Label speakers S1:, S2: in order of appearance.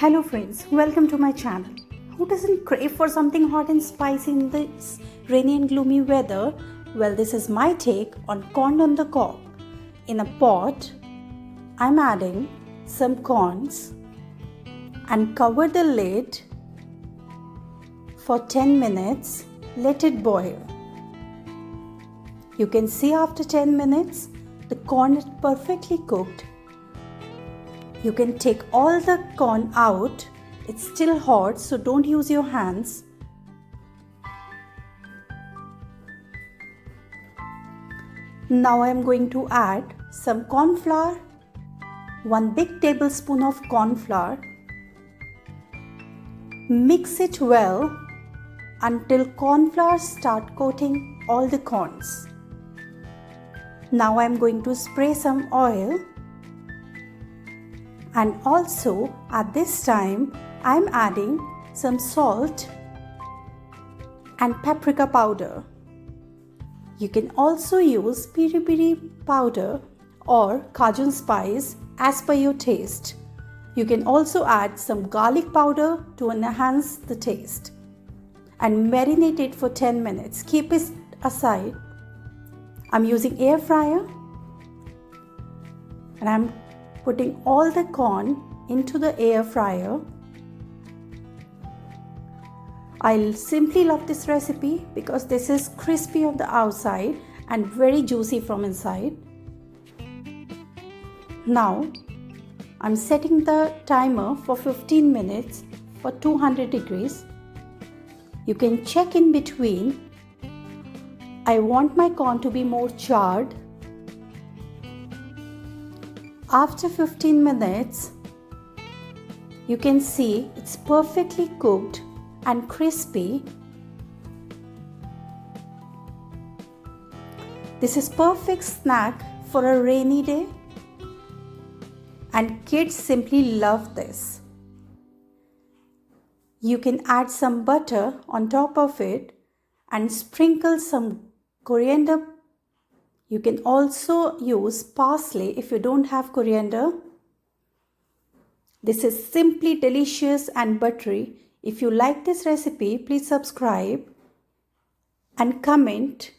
S1: Hello friends, welcome to my channel. Who doesn't crave for something hot and spicy in this rainy and gloomy weather? Well, this is my take on corn on the cob. In a pot, I'm adding some corns and cover the lid for 10 minutes. Let it boil. You can see after 10 minutes, the corn is perfectly cooked. You can take all the corn out. It's still hot, so don't use your hands. Now I am going to add some corn flour, 1 big tablespoon of corn flour. Mix it well until corn flour start coating all the corns. Now I am going to spray some oil. And also at this time I am adding some salt and paprika powder. You can also use piri piri powder or cajun spice as per your taste. You can also add some garlic powder to enhance the taste. And marinate it for 10 minutes. Keep it aside. I'm using air fryer and I'm putting all the corn into the air fryer. I simply love this recipe because this is crispy on the outside and very juicy from inside. Now I'm setting the timer for 15 minutes for 200 degrees. You can check in between. I want my corn to be more charred. After 15 minutes, you can see it's perfectly cooked and crispy. This is perfect snack for a rainy day, and kids simply love this. You can add some butter on top of it and sprinkle some coriander. You can also use parsley if you don't have coriander. This is simply delicious and buttery. If you like this recipe, please subscribe and comment